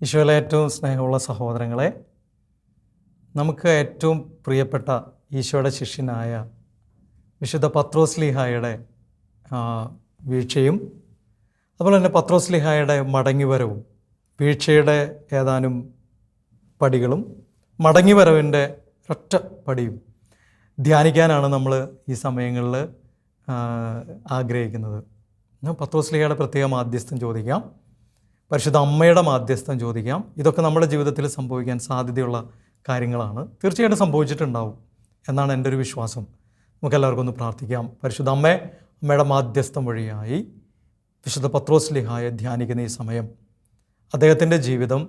ഈശോയിലെ ഏറ്റവും സ്നേഹമുള്ള സഹോദരങ്ങളെ, നമുക്ക് ഏറ്റവും പ്രിയപ്പെട്ട ഈശോയുടെ ശിഷ്യനായ വിശുദ്ധ പത്രോസ്ലീഹായുടെ വീഴ്ചയും അതുപോലെ തന്നെ പത്രോസ്ലീഹായുടെ മടങ്ങിവരവും, വീഴ്ചയുടെ ഏതാനും പടികളും മടങ്ങിവരവിൻ്റെ ഒറ്റ പടിയും ധ്യാനിക്കാനാണ് നമ്മൾ ഈ സമയങ്ങളിൽ ആഗ്രഹിക്കുന്നത്. പത്രോസ്ലീഹയുടെ പ്രത്യേക മാധ്യസ്ഥം ചോദിക്കാം, പരിശുദ്ധ അമ്മയുടെ മാധ്യസ്ഥം ചോദിക്കാം. ഇതൊക്കെ നമ്മുടെ ജീവിതത്തിൽ സംഭവിക്കാൻ സാധ്യതയുള്ള കാര്യങ്ങളാണ്. തീർച്ചയായിട്ടും സംഭവിച്ചിട്ടുണ്ടാവും എന്നാണ് എൻ്റെ ഒരു വിശ്വാസം. നമുക്കെല്ലാവർക്കും ഒന്ന് പ്രാർത്ഥിക്കാം. പരിശുദ്ധ അമ്മയുടെ മാധ്യസ്ഥം വഴിയായി വിശുദ്ധ പത്രോസ്ലീഹായെ ധ്യാനിക്കുന്ന ഈ സമയം അദ്ദേഹത്തിൻ്റെ ജീവിതം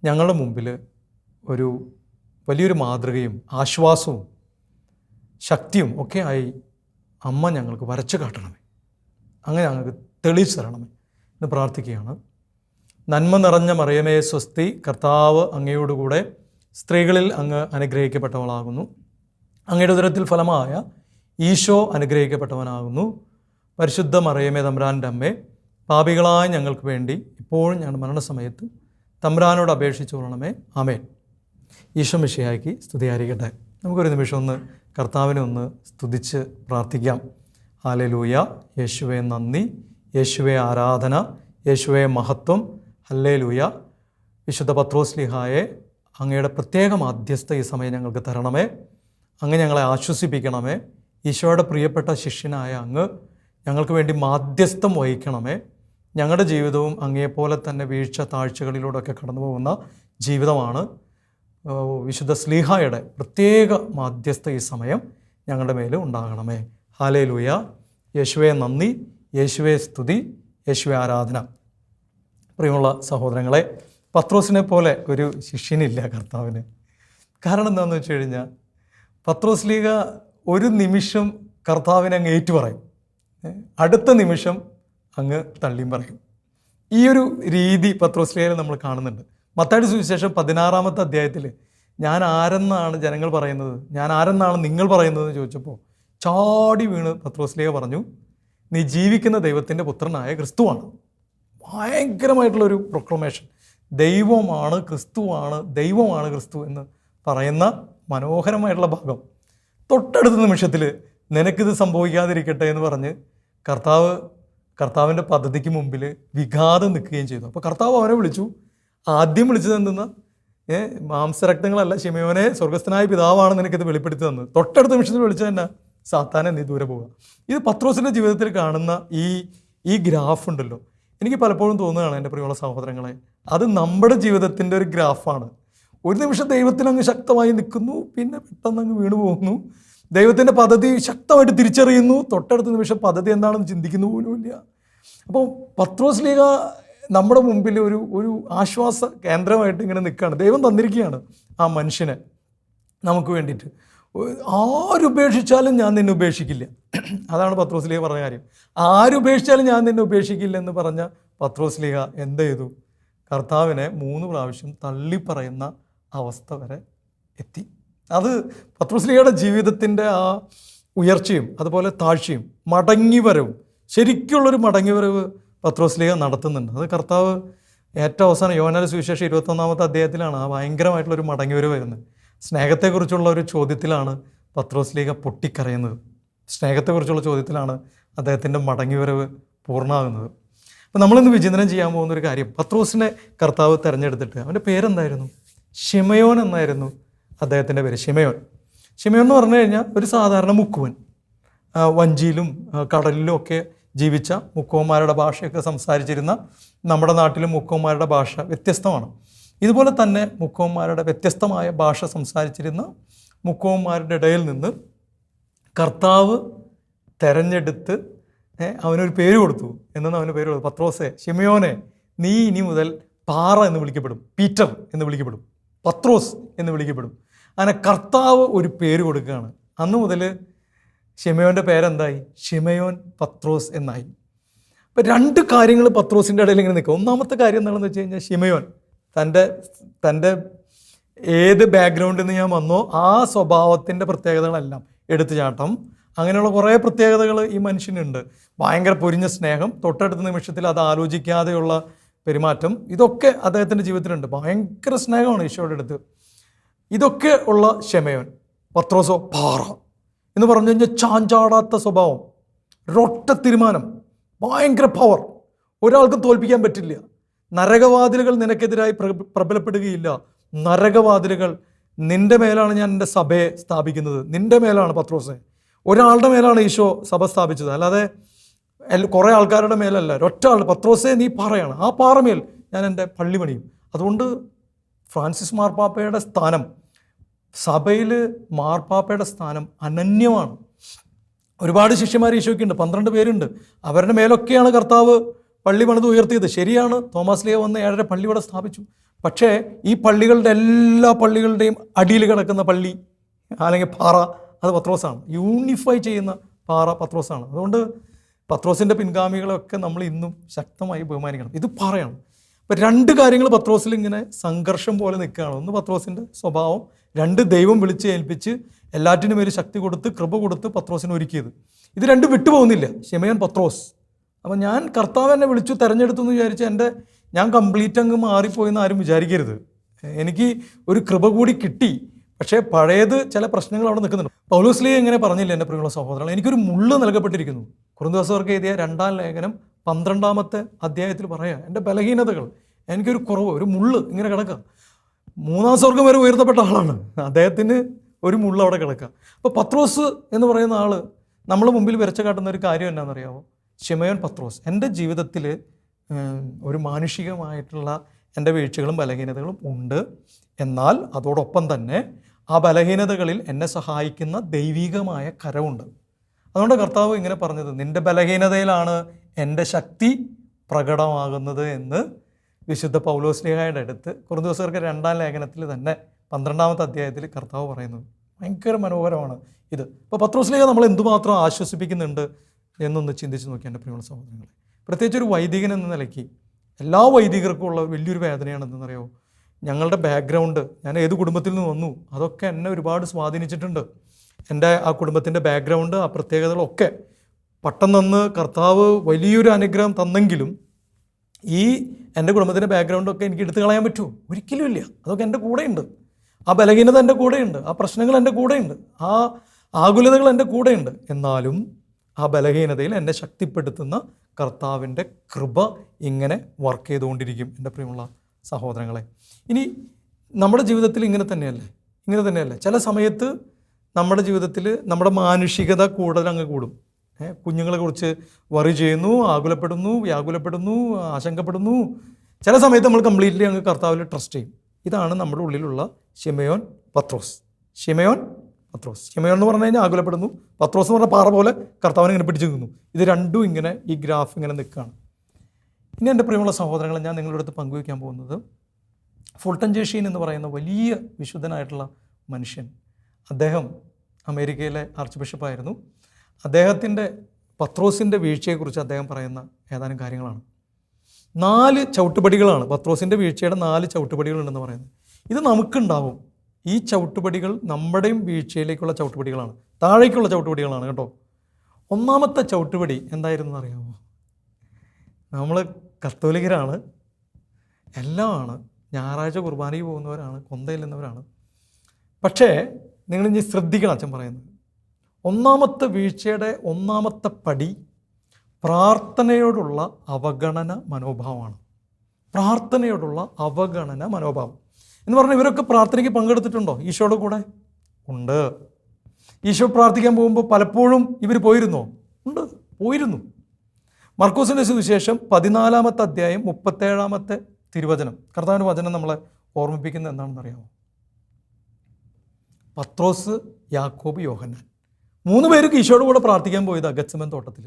ഞങ്ങളുടെ മുമ്പിൽ ഒരു വലിയൊരു മാതൃകയും ആശ്വാസവും ശക്തിയും ഒക്കെ ആയി അമ്മ ഞങ്ങൾക്ക് വരച്ചു കാട്ടണമേ, അങ്ങനെ ഞങ്ങൾക്ക് തെളിയിച്ചു തരണമേ എന്ന് പ്രാർത്ഥിക്കുകയാണ്. നന്മ നിറഞ്ഞ മറിയമേ സ്വസ്തി, കർത്താവ് അങ്ങയോടുകൂടെ സ്ത്രീകളിൽ അങ്ങ് അനുഗ്രഹിക്കപ്പെട്ടവളാകുന്നു. അങ്ങയുടെ ഉദരത്തിൽ ഫലമായ ഈശോ അനുഗ്രഹിക്കപ്പെട്ടവനാകുന്നു. പരിശുദ്ധ മറിയമേ തമ്പുരാൻ്റെ അമ്മേ, പാപികളായ ഞങ്ങൾക്ക് വേണ്ടി ഇപ്പോഴും ഞങ്ങളുടെ മരണസമയത്ത് തമ്പുരാനോട് അപേക്ഷിച്ചു കൊള്ളണമേ. ആമേൻ. ഈശോ മിശിഹായ്ക്ക് സ്തുതിയായിരിക്കട്ടെ. നമുക്കൊരു നിമിഷം ഒന്ന് കർത്താവിനെ ഒന്ന് സ്തുതിച്ച് പ്രാർത്ഥിക്കാം. ഹല്ലേലൂയ, യേശുവേ നന്ദി, യേശുവേ ആരാധന, യേശുവേ മഹത്വം, ഹല്ലേലൂയ. വിശുദ്ധ പത്രോസ്ലീഹായെ അങ്ങയുടെ പ്രത്യേക മാധ്യസ്ഥ ഈ സമയം ഞങ്ങൾക്ക് തരണമേ. അങ്ങ് ഞങ്ങളെ ആശ്വസിപ്പിക്കണമേ. ഈശോയുടെ പ്രിയപ്പെട്ട ശിഷ്യനായ അങ്ങ് ഞങ്ങൾക്ക് വേണ്ടി മാധ്യസ്ഥം വഹിക്കണമേ. ഞങ്ങളുടെ ജീവിതവും അങ്ങയെപ്പോലെ തന്നെ വീഴ്ച താഴ്ചകളിലൂടെയൊക്കെ കടന്നു പോകുന്ന ജീവിതമാണ്. വിശുദ്ധ സ്ലീഹായുടെ പ്രത്യേക മാധ്യസ്ഥ ഈ സമയം ഞങ്ങളുടെ മേൽ ഉണ്ടാകണമേ. ഹല്ലേലൂയ, യേശുവേ നന്ദി, യേശുവേ സ്തുതി, യേശുവേ ആരാധന. പ്രിയമുള്ള സഹോദരങ്ങളെ, പത്രോസിനെ പോലെ ഒരു ശിഷ്യനില്ല കർത്താവിന്. കാരണം എന്താണെന്ന് വെച്ച് കഴിഞ്ഞാൽ, പത്രോസ്ലീഹ ഒരു നിമിഷം കർത്താവിനെ അങ്ങ് ഏറ്റുപറയും, അടുത്ത നിമിഷം അങ്ങ് തള്ളിയും പറയും. ഈ ഒരു രീതി പത്രോസ്ലീഹയിൽ നമ്മൾ കാണുന്നുണ്ട്. മത്തായിയുടെ സുവിശേഷം 16-ാമത്തെ അധ്യായത്തിൽ ഞാൻ ആരെന്നാണ് ജനങ്ങൾ പറയുന്നത്, ഞാൻ ആരെന്നാണ് നിങ്ങൾ പറയുന്നതെന്ന് ചോദിച്ചപ്പോൾ ചാടി വീണ് പത്രോസ്ലീഹ പറഞ്ഞു, നീ ജീവിക്കുന്ന ദൈവത്തിൻ്റെ പുത്രനായ ക്രിസ്തുവാണ്. ഭയങ്കരമായിട്ടുള്ളൊരു പ്രൊക്ലമേഷൻ. ദൈവമാണ് ക്രിസ്തുവാണ്, ദൈവമാണ് ക്രിസ്തു എന്ന് പറയുന്ന മനോഹരമായിട്ടുള്ള ഭാഗം. തൊട്ടടുത്ത നിമിഷത്തിൽ നിനക്കിത് സംഭവിക്കാതിരിക്കട്ടെ എന്ന് പറഞ്ഞ് കർത്താവിൻ്റെ പദ്ധതിക്ക് മുമ്പിൽ വിഘാതം നിൽക്കുകയും ചെയ്തു. അപ്പോൾ കർത്താവ് അവനെ വിളിച്ചു. ആദ്യം വിളിച്ചത് എന്തെന്ന്, മാംസരക്തങ്ങളല്ല, ശിമയോനെ, സ്വർഗസ്ഥനായ പിതാവാണ് നിനക്കിത് വെളിപ്പെടുത്തി തന്നത്. തൊട്ടടുത്ത നിമിഷത്തിൽ വിളിച്ചത് തന്നെ, സാത്താനെ നീ ദൂരെ പോവുക. ഇത് പത്രോസിൻ്റെ ജീവിതത്തിൽ കാണുന്ന ഈ ഗ്രാഫ് ഉണ്ടല്ലോ, എനിക്ക് പലപ്പോഴും തോന്നുകയാണ് എൻ്റെ പ്രിയമുള്ള സഹോദരങ്ങളെ, അത് നമ്മുടെ ജീവിതത്തിൻ്റെ ഒരു ഗ്രാഫാണ്. ഒരു നിമിഷം ദൈവത്തിൽ അങ്ങ് ശക്തമായി നിൽക്കുന്നു, പിന്നെ പെട്ടെന്ന് അങ്ങ് വീണു പോകുന്നു. ദൈവത്തിൻ്റെ പദ്ധതി ശക്തമായിട്ട് തിരിച്ചറിയുന്നു, തൊട്ടടുത്ത നിമിഷം പദ്ധതി എന്താണെന്ന് ചിന്തിക്കുന്നു പോലുമില്ല. അപ്പോൾ പത്രോസ്ലീഹ നമ്മുടെ മുമ്പിൽ ഒരു ആശ്വാസ കേന്ദ്രമായിട്ട് ഇങ്ങനെ നിൽക്കുകയാണ്. ദൈവം തന്നിരിക്കുകയാണ് ആ മനുഷ്യനെ നമുക്ക് വേണ്ടിയിട്ട്. ആരുപേക്ഷിച്ചാലും ഞാൻ നിന്നെ ഉപേക്ഷിക്കില്ല, അതാണ് പത്രോസ്ലീഹ പറഞ്ഞ കാര്യം. ആരുപേക്ഷിച്ചാലും ഞാൻ നിന്നെ ഉപേക്ഷിക്കില്ല എന്ന് പറഞ്ഞ പത്രോസ്ലീഹ എന്ത് ചെയ്തു? കർത്താവിനെ 3 പ്രാവശ്യം തള്ളിപ്പറയുന്ന അവസ്ഥ വരെ എത്തി. അത് പത്രോസ്ലീഹയുടെ ജീവിതത്തിൻ്റെ ആ ഉയർച്ചയും അതുപോലെ താഴ്ചയും മടങ്ങിവരവും, ശരിക്കുള്ളൊരു മടങ്ങിവരവ് പത്രോസ്ലീഹ നടത്തുന്നുണ്ട്. അത് കർത്താവ് ഏറ്റവും അവസാനം യോഹന്നാന്റെ സുവിശേഷം 21-ാമത്തെ അധ്യായത്തിലാണ് ആ ഭയങ്കരമായിട്ടുള്ളൊരു മടങ്ങിവരവ് വരുന്നത്. സ്നേഹത്തെക്കുറിച്ചുള്ള ഒരു ചോദ്യത്തിലാണ് പത്രോസ്ലീഹ പൊട്ടിക്കരയുന്നത്. സ്നേഹത്തെക്കുറിച്ചുള്ള ചോദ്യത്തിലാണ് അദ്ദേഹത്തിൻ്റെ മടങ്ങിവരവ് പൂർണ്ണമാകുന്നത്. അപ്പം നമ്മളിന്ന് വിചിന്തനം ചെയ്യാൻ പോകുന്നൊരു കാര്യം, പത്രോസിനെ കർത്താവ് തിരഞ്ഞെടുത്തിട്ട്, അവൻ്റെ പേരെന്തായിരുന്നു? ശിമയോൻ എന്നായിരുന്നു അദ്ദേഹത്തിൻ്റെ പേര്. ശിമയോൻ എന്ന് പറഞ്ഞു കഴിഞ്ഞാൽ ഒരു സാധാരണ മുക്കുവൻ, വഞ്ചിയിലും കടലിലും ഒക്കെ ജീവിച്ച മുക്കുവന്മാരുടെ ഭാഷയൊക്കെ സംസാരിച്ചിരുന്ന, നമ്മുടെ നാട്ടിലും മുക്കുവന്മാരുടെ ഭാഷ വ്യത്യസ്തമാണ്. ഇതുപോലെ തന്നെ മുക്കുവന്മാരുടെ വ്യത്യസ്തമായ ഭാഷ സംസാരിച്ചിരുന്ന മുക്കുവന്മാരുടെ ഇടയിൽ നിന്ന് കർത്താവ് തെരഞ്ഞെടുത്ത് അവനൊരു പേര് കൊടുത്തു. എന്നാണ് അവന് പേര് കൊടുത്തു? പത്രോസേ, ശിമയോനെ, നീ ഇനി മുതൽ പാറ എന്ന് വിളിക്കപ്പെടും, പീറ്റർ എന്ന് വിളിക്കപ്പെടും, പത്രോസ് എന്ന് വിളിക്കപ്പെടും. അങ്ങനെ കർത്താവ് ഒരു പേര് കൊടുക്കുകയാണ്. അന്ന് മുതൽ ശിമയോൻ്റെ പേരെന്തായി? ശിമയോൻ പത്രോസ് എന്നായി. അപ്പം 2 കാര്യങ്ങൾ പത്രോസിൻ്റെ ഇടയിൽ ഇങ്ങനെ നിൽക്കും. ഒന്നാമത്തെ കാര്യം എന്താണെന്ന് വെച്ച് കഴിഞ്ഞാൽ, ശിമയോൻ തൻ്റെ ഏത് ബാക്ക്ഗ്രൗണ്ടിൽ നിന്ന് ഞാൻ വന്നോ ആ സ്വഭാവത്തിൻ്റെ പ്രത്യേകതകളെല്ലാം, എടുത്തുചാട്ടം, അങ്ങനെയുള്ള കുറേ പ്രത്യേകതകൾ ഈ മനുഷ്യനുണ്ട്. ഭയങ്കര പൊരിഞ്ഞ സ്നേഹം, തൊട്ടടുത്ത നിമിഷത്തിൽ അത് ആലോചിക്കാതെയുള്ള പെരുമാറ്റം, ഇതൊക്കെ അദ്ദേഹത്തിൻ്റെ ജീവിതത്തിലുണ്ട്. ഭയങ്കര സ്നേഹമാണ് ഈശോയുടെ അടുത്ത്. ഇതൊക്കെ ഉള്ള ശിമയോൻ. പത്രോസോ പാറ എന്ന് പറഞ്ഞു കഴിഞ്ഞാൽ ചാഞ്ചാടാത്ത സ്വഭാവം, ഒരൊറ്റ തീരുമാനം, ഭയങ്കര പവർ, ഒരാൾക്കും തോൽപ്പിക്കാൻ പറ്റില്ല. നരകവാതിലുകൾ നിനക്കെതിരായി പ്രബലപ്പെടുകയില്ല. നരകവാതിലുകൾ നിന്റെ മേലാണ് ഞാൻ എൻ്റെ സഭയെ സ്ഥാപിക്കുന്നത്. നിന്റെ മേലാണ് പത്രോസെ. ഒരാളുടെ മേലാണ് ഈശോ സഭ സ്ഥാപിച്ചത്, അല്ലാതെ കുറേ ആൾക്കാരുടെ മേലല്ല. ഒറ്റ ആൾ, പത്രോസെ നീ പാറയാണ്, ആ പാറമേൽ ഞാൻ എൻ്റെ പള്ളി പണിയും. അതുകൊണ്ട് ഫ്രാൻസിസ് മാർപ്പാപ്പയുടെ സ്ഥാനം, സഭയിൽ മാർപ്പാപ്പയുടെ സ്ഥാനം അനന്യമാണ്. ഒരുപാട് ശിഷ്യന്മാർ ഈശോയ്ക്കുണ്ട്, 12 പേരുണ്ട്. അവരുടെ മേലൊക്കെയാണ് കർത്താവ് പള്ളി പണിത് ഉയർത്തിയത്. ശരിയാണ്, തോമസ് ലീഹ വന്ന് 7 പള്ളി ഇവിടെ സ്ഥാപിച്ചു. പക്ഷേ ഈ പള്ളികളുടെ എല്ലാ പള്ളികളുടെയും അടിയിൽ കിടക്കുന്ന പള്ളി അല്ലെങ്കിൽ പാറ അത് പത്രോസാണ്. യൂണിഫൈ ചെയ്യുന്ന പാറ പത്രോസാണ്. അതുകൊണ്ട് പത്രോസിൻ്റെ പിൻഗാമികളെയൊക്കെ നമ്മൾ ഇന്നും ശക്തമായി ബഹുമാനിക്കണം. ഇത് പാറയാണ്. അപ്പം 2 കാര്യങ്ങൾ പത്രോസിൽ ഇങ്ങനെ സംഘർഷം പോലെ നിൽക്കുകയാണ്. ഒന്ന് പത്രോസിൻ്റെ സ്വഭാവം, 2 ദൈവം വിളിച്ച് ഏൽപ്പിച്ച് എല്ലാറ്റിനും ഒരു ശക്തി കൊടുത്ത് കൃപ കൊടുത്ത് പത്രോസിന് ഒരുക്കിയത്. ഇത് 2 വിട്ടുപോകുന്നില്ല. ശിമയോൻ പത്രോസ്. അപ്പം ഞാൻ കർത്താവ് എന്നെ വിളിച്ചു തെരഞ്ഞെടുത്തു എന്ന് വിചാരിച്ച് ഞാൻ കംപ്ലീറ്റ് അങ്ങ് മാറിപ്പോയെന്ന് ആരും വിചാരിക്കരുത്. എനിക്ക് ഒരു കൃപ കൂടി കിട്ടി. പക്ഷേ പഴയത് ചില പ്രശ്നങ്ങൾ അവിടെ നിൽക്കുന്നുണ്ട്. പൗലോസ് ലീഹ ഇങ്ങനെ പറഞ്ഞില്ല, എൻ്റെ പ്രിയമുള്ള സഹോദരങ്ങൾ, എനിക്കൊരു മുള്ള് നൽകപ്പെട്ടിരിക്കുന്നു. കൊരിന്ത്യർക്ക് എഴുതിയ 2-ാം ലേഖനം 12-ാമത്തെ അധ്യായത്തിൽ പറയാം, എൻ്റെ ബലഹീനതകൾ, എനിക്കൊരു കുറവ്, ഒരു മുള്ള് ഇങ്ങനെ കിടക്കുക. 3-ാം സ്വർഗം വരെ ഉയർത്തപ്പെട്ട ആളാണ്, അദ്ദേഹത്തിന് ഒരു മുള്ള അവിടെ കിടക്കുക. അപ്പോൾ പത്രോസ് എന്ന് പറയുന്ന ആൾ നമ്മൾ മുമ്പിൽ വരച്ച് കാട്ടുന്ന ഒരു കാര്യം എന്നാണെന്നറിയാമോ? ശിമയോൻ പത്രോസ്. എൻ്റെ ജീവിതത്തിൽ ഒരു മാനുഷികമായിട്ടുള്ള എൻ്റെ വീഴ്ചകളും ബലഹീനതകളും ഉണ്ട്. എന്നാൽ അതോടൊപ്പം തന്നെ ആ ബലഹീനതകളിൽ എന്നെ സഹായിക്കുന്ന ദൈവികമായ കരമുണ്ട്. അതുകൊണ്ട് കർത്താവ് ഇങ്ങനെ പറഞ്ഞത്, നിൻ്റെ ബലഹീനതയിലാണ് എൻ്റെ ശക്തി പ്രകടമാകുന്നത് എന്ന് വിശുദ്ധ പൗലോസ് ലീഹായുടെ അടുത്ത് കൊരിന്ത്യർക്ക് 2-ാം ലേഖനത്തിൽ തന്നെ 12-ാമത്തെ അധ്യായത്തിൽ കർത്താവ് പറയുന്നത്. ഭയങ്കര മനോഹരമാണ് ഇത്. ഇപ്പോൾ പത്രോസ് ലീഹ നമ്മൾ എന്തുമാത്രം ആശ്വസിപ്പിക്കുന്നുണ്ട് എന്നൊന്ന് ചിന്തിച്ച് നോക്കി എൻ്റെ പ്രിയമുള്ള സഹോദരങ്ങളെ. പ്രത്യേകിച്ച് ഒരു വൈദികൻ എന്ന നിലയ്ക്ക് എല്ലാ വൈദികർക്കും ഉള്ള വലിയൊരു വേദനയാണ് എന്തെന്നറിയാമോ? ഞങ്ങളുടെ ബാക്ക്ഗ്രൗണ്ട്, ഞാൻ ഏത് കുടുംബത്തിൽ നിന്ന് വന്നു, അതൊക്കെ എന്നെ ഒരുപാട് സ്വാധീനിച്ചിട്ടുണ്ട്. എൻ്റെ ആ കുടുംബത്തിൻ്റെ ബാക്ക്ഗ്രൗണ്ട്, ആ പ്രത്യേകതകളൊക്കെ പെട്ടെന്ന് കർത്താവ് വലിയൊരു അനുഗ്രഹം തന്നെങ്കിലും ഈ എൻ്റെ കുടുംബത്തിൻ്റെ ബാക്ക്ഗ്രൗണ്ടൊക്കെ എനിക്ക് എടുത്തു കളയാൻ പറ്റുമോ? ഒരിക്കലും ഇല്ല. അതൊക്കെ എൻ്റെ കൂടെയുണ്ട്. ആ ബലഹീനത എൻ്റെ കൂടെയുണ്ട്, ആ പ്രശ്നങ്ങൾ എൻ്റെ കൂടെയുണ്ട്, ആ ആകുലതകൾ എൻ്റെ കൂടെയുണ്ട്. എന്നാലും ആ ബലഹീനതയിൽ എന്നെ ശക്തിപ്പെടുത്തുന്ന കർത്താവിൻ്റെ കൃപ ഇങ്ങനെ വർക്ക് ചെയ്തുകൊണ്ടിരിക്കും എൻ്റെ പ്രിയമുള്ള സഹോദരങ്ങളെ. ഇനി നമ്മുടെ ജീവിതത്തിൽ ഇങ്ങനെ തന്നെയല്ലേ ചില സമയത്ത് നമ്മുടെ ജീവിതത്തിൽ നമ്മുടെ മാനുഷികത കൂടുതൽ അങ്ങ് കൂടും. കുഞ്ഞുങ്ങളെ കുറിച്ച് വറി ചെയ്യുന്നു, ആകുലപ്പെടുന്നു, വ്യാകുലപ്പെടുന്നു, ആശങ്കപ്പെടുന്നു. ചില സമയത്ത് നമ്മൾ കംപ്ലീറ്റ്ലി അങ്ങ് കർത്താവിൽ ട്രസ്റ്റ് ചെയ്യും. ഇതാണ് നമ്മുടെ ഉള്ളിലുള്ള ശിമയോൻ പത്രോസ്. ശിമയോൻ എന്ന് പറഞ്ഞു കഴിഞ്ഞാൽ ആകുലപ്പെടുന്നു, പത്രോസ് എന്ന് പറഞ്ഞ പാറ പോലെ കർത്താവിനെ ഇങ്ങനെ പിടിച്ചു നിൽക്കുന്നു. ഇത് രണ്ടും ഇങ്ങനെ ഈ ഗ്രാഫ് ഇങ്ങനെ നിൽക്കുകയാണ്. ഇനി എൻ്റെ പ്രിയമുള്ള സഹോദരങ്ങളെ, ഞാൻ നിങ്ങളുടെ അടുത്ത് പങ്കുവയ്ക്കാൻ പോകുന്നത് ഫുൾട്ടൻ ജേഷീൻ എന്ന് പറയുന്ന വലിയ വിശുദ്ധനായിട്ടുള്ള മനുഷ്യൻ. അദ്ദേഹം അമേരിക്കയിലെ ആർച്ച് ബിഷപ്പായിരുന്നു. അദ്ദേഹത്തിൻ്റെ പത്രോസിൻ്റെ വീഴ്ചയെക്കുറിച്ച് അദ്ദേഹം പറയുന്ന ഏതാനും കാര്യങ്ങളാണ്. 4 ചവിട്ടുപടികളാണ് പത്രോസിൻ്റെ വീഴ്ചയുടെ 4 ചവിട്ടുപടികളുണ്ടെന്ന് പറയുന്നത്. ഇത് നമുക്കുണ്ടാവും. ഈ ചവിട്ടുപടികൾ നമ്മുടെയും വീഴ്ചയിലേക്കുള്ള ചവിട്ടുപടികളാണ്, താഴേക്കുള്ള ചവിട്ടുപടികളാണ് കേട്ടോ. 1-ാമത്തെ ചവിട്ടുപടി എന്തായിരുന്നു അറിയാമോ? നമ്മൾ കത്തോലിക്കരാണ്, എല്ലാമാണ്, ഞായറാഴ്ച കുർബാനയ്ക്ക് പോകുന്നവരാണ്, കൊന്തയില്ലെന്നവരാണ്. പക്ഷേ നിങ്ങൾ ഇനി ശ്രദ്ധിക്കണം അച്ഛൻ പറയുന്നത്. 1-ാമത്തെ വീഴ്ചയുടെ 1-ാമത്തെ പടി പ്രാർത്ഥനയോടുള്ള അവഗണന മനോഭാവമാണ്. പ്രാർത്ഥനയോടുള്ള അവഗണന മനോഭാവം എന്ന് പറഞ്ഞാൽ, ഇവരൊക്കെ പ്രാർത്ഥനയ്ക്ക് പങ്കെടുത്തിട്ടുണ്ടോ? ഈശോയുടെ കൂടെ ഉണ്ട്. ഈശോ പ്രാർത്ഥിക്കാൻ പോകുമ്പോൾ പലപ്പോഴും ഇവർ പോയിരുന്നോ? ഉണ്ട്, പോയിരുന്നു. മർക്കോസിൻ്റെ സുവിശേഷം 14-ാമത്തെ അധ്യായം 37-ാമത്തെ തിരുവചനം, കർത്താവിൻ്റെ വചനം നമ്മളെ ഓർമ്മിപ്പിക്കുന്നത് എന്താണെന്ന് അറിയാമോ? പത്രോസ്, യാക്കോബ്, യോഹന്നാൻ 3 പേർക്ക് ഈശോയുടെ കൂടെ പ്രാർത്ഥിക്കാൻ പോയത് ഗെത്സമൻ തോട്ടത്തിൽ.